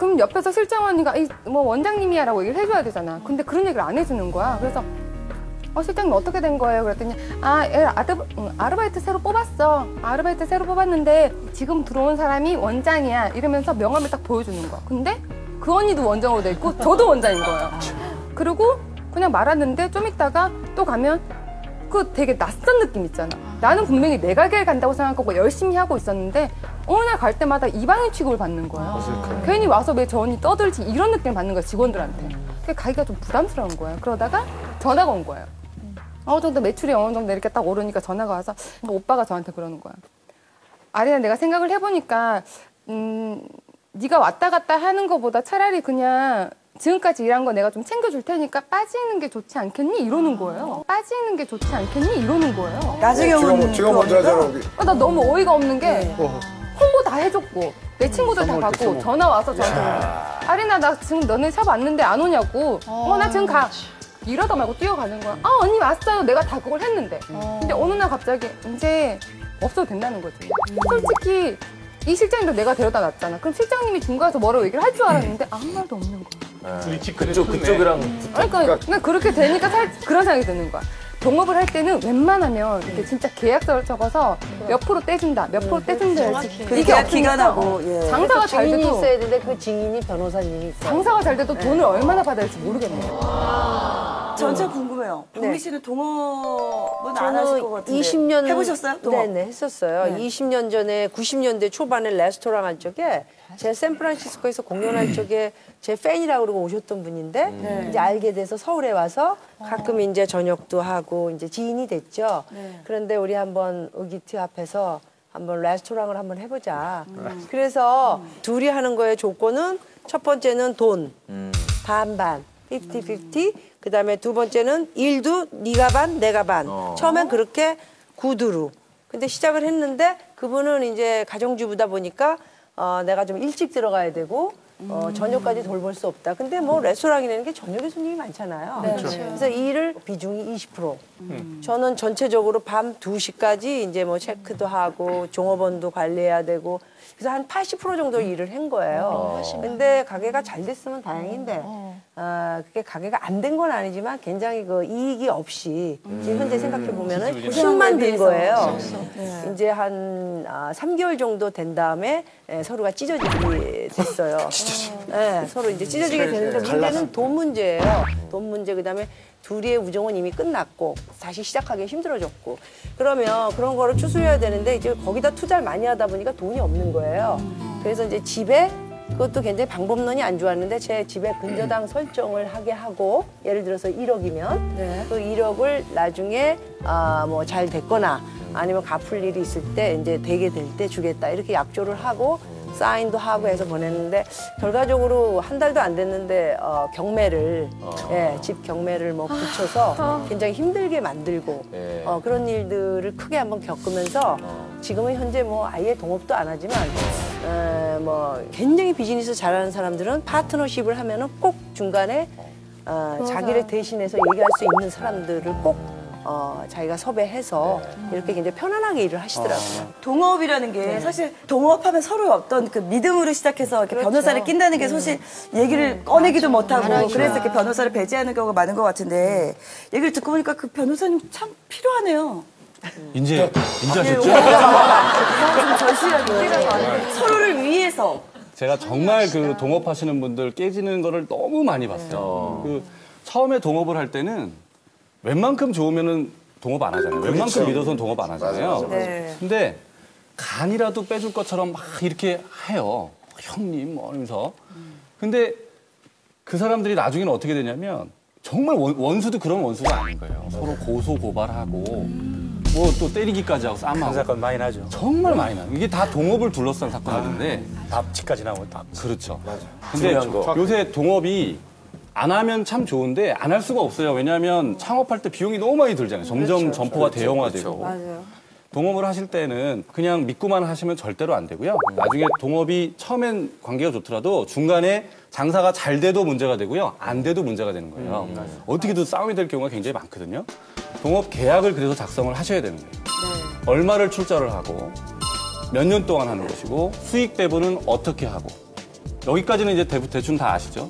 그럼 옆에서 실장 언니가 뭐 원장님이야라고 얘기를 해줘야 되잖아. 근데 그런 얘기를 안 해주는 거야. 그래서 실장님 어떻게 된 거예요? 그랬더니 아르바이트 새로 뽑았어. 아르바이트 새로 뽑았는데 지금 들어온 사람이 원장이야. 이러면서 명함을 딱 보여주는 거야. 근데 그 언니도 원장으로 돼 있고 저도 원장인 거예요. 그리고 그냥 말았는데 좀 있다가 또 가면 그 되게 낯선 느낌 있잖아. 나는 분명히 내 가게를 간다고 생각하고 열심히 하고 있었는데 어느 날 갈 때마다 이방인 취급을 받는 거야. 괜히 와서 왜 저 언니 떠들지 이런 느낌을 받는 거야, 직원들한테. 그게 가기가 좀 부담스러운 거야. 그러다가 전화가 온 거예요. 어느 정도 매출이 어느 정도 이렇게 딱 오르니까 전화가 와서 오빠가 저한테 그러는 거야. 아리나, 내가 생각을 해보니까 네가 왔다 갔다 하는 거보다 차라리 그냥 지금까지 일한 거 내가 좀 챙겨줄 테니까 빠지는 게 좋지 않겠니? 이러는 거예요. 빠지는 게 좋지 않겠니? 이러는 거예요. 나중에 오는 제가 먼저 하잖아. 나 너무 어이가 없는 게 홍보 다 해줬고 내 친구들 다 가고 전화 와서 저한테 아리나, 나 지금 너네 샵 왔는데 안 오냐고. 나 지금 가. 이러다 말고 뛰어가는 거야. 언니 왔어요. 내가 다 그걸 했는데. 근데 어느 날 갑자기 이제 없어도 된다는 거지. 솔직히 이 실장님도 내가 데려다 놨잖아. 그럼 실장님이 중간에서 뭐라고 얘기를 할 줄 알았는데 아무 말도 없는 거야. 그쪽이랑 그러니까 그렇게 되니까 그런 생각이 드는 거야. 동업을 할 때는 웬만하면 이렇게 진짜 계약서를 적어서 몇 프로 떼준다, 몇 프로 떼준다 해야지. 이게 기간하고 장사가 잘 증인이 돼도 있어야 되는데 그 증인이 변호사님이 있어요. 장사가 잘 돼도 돈을 얼마나 받아야 할지 모르겠네요. 전참 궁금해요. 봉기 씨는 동업은 안 하실 것 같은데. 20년 해보셨어요? 동업? 네네, 했었어요. 20년 전에 90년대 초반에 레스토랑 할 적에 제 샌프란시스코에서 공연할 적에 제 팬이라고 그러고 오셨던 분인데 이제 알게 돼서 서울에 와서 가끔 이제 저녁도 하고 이제 지인이 됐죠. 그런데 우리 한번 의기투 앞에서 한번 레스토랑을 한번 해보자. 그래서 둘이 하는 거의 조건은 첫 번째는 돈, 반반, 50-50. 그다음에 두 번째는 일도 네가 반, 내가 반. 처음엔 그렇게 구두로. 근데 시작을 했는데 그분은 이제 가정주부다 보니까 내가 좀 일찍 들어가야 되고 저녁까지 돌볼 수 없다. 근데 뭐 레스토랑이라는 게 저녁에 손님이 많잖아요. 그래서 일을 비중이 20%. 저는 전체적으로 밤 2시까지 이제 뭐 체크도 하고 종업원도 관리해야 되고 그래서 한 80% 정도 일을 한 거예요. 근데 가게가 잘 됐으면 다행인데 그게 가게가 안 된 건 아니지만 굉장히 그 이익이 없이 지금 현재 생각해 보면은 힘만 든 거예요. 이제 한 3개월 정도 된 다음에 서로가 찢어지게 됐어요. 네, 서로 이제 찢어지게 되는데 문제는 돈 문제예요. 돈 문제. 그다음에 둘이의 우정은 이미 끝났고 다시 시작하기 힘들어졌고 그러면 그런 거를 추스려야 되는데 이제 거기다 투자를 많이 하다 보니까 돈이 없는 거예요. 그래서 이제 집에 그것도 굉장히 방법론이 안 좋았는데 제 집에 근저당 설정을 하게 하고 예를 들어서 1억이면 그 1억을 나중에 뭐 잘 됐거나 아니면 갚을 일이 있을 때 이제 되게 될 때 주겠다 이렇게 약조를 하고 사인도 하고 해서 보냈는데 결과적으로 한 달도 안 됐는데 경매를 집 경매를 뭐 붙여서 굉장히 힘들게 만들고 그런 일들을 크게 한번 겪으면서 지금은 현재 뭐 아예 동업도 안 하지만 뭐 굉장히 비즈니스 잘하는 사람들은 파트너십을 하면은 꼭 중간에 자기를 대신해서 얘기할 수 있는 사람들을 꼭 자기가 섭외해서 이렇게 굉장히 편안하게 일을 하시더라고요. 동업이라는 게 사실 동업하면 서로 어떤 그 믿음으로 시작해서 이렇게 변호사를 낀다는 게 사실 얘기를 꺼내기도 못하고 그래서 이렇게 변호사를 배제하는 경우가 많은 것 같은데 얘기를 듣고 보니까 그 변호사님 참 필요하네요. 인제 인자셨죠? 좀 절실하게 서로를 위해서. 제가 정말 그 동업하시는 분들 깨지는 거를 너무 많이 봤어요. 그 처음에 동업을 할 때는 웬만큼 좋으면은 동업 안 하잖아요. 웬만큼 믿어서는 동업 안 하잖아요. 근데 간이라도 빼줄 것처럼 막 이렇게 해요. 형님 뭐 이러면서. 근데 그 사람들이 나중에는 어떻게 되냐면 정말 원수도 그런 원수가 아닌 거예요. 서로 고소 고발하고 뭐 또 때리기까지 하고 싸움하고. 사건 많이 나죠. 정말 많이 나요. 이게 다 동업을 둘러싼 사건인데. 납치까지 나오고 납. 그렇죠. 근데 요새 동업이 안 하면 참 좋은데 안 할 수가 없어요. 왜냐하면 창업할 때 비용이 너무 많이 들잖아요. 점점 점포가 대형화되고. 맞아요. 동업을 하실 때는 그냥 믿고만 하시면 절대로 안 되고요. 나중에 동업이 처음엔 관계가 좋더라도 중간에 장사가 잘 돼도 문제가 되고요. 안 돼도 문제가 되는 거예요. 어떻게든 싸움이 될 경우가 굉장히 많거든요. 동업 계약을 그래서 작성을 하셔야 되는 거예요. 얼마를 출자를 하고 몇 년 동안 하는 것이고 수익 배분은 어떻게 하고 여기까지는 이제 대충 다 아시죠?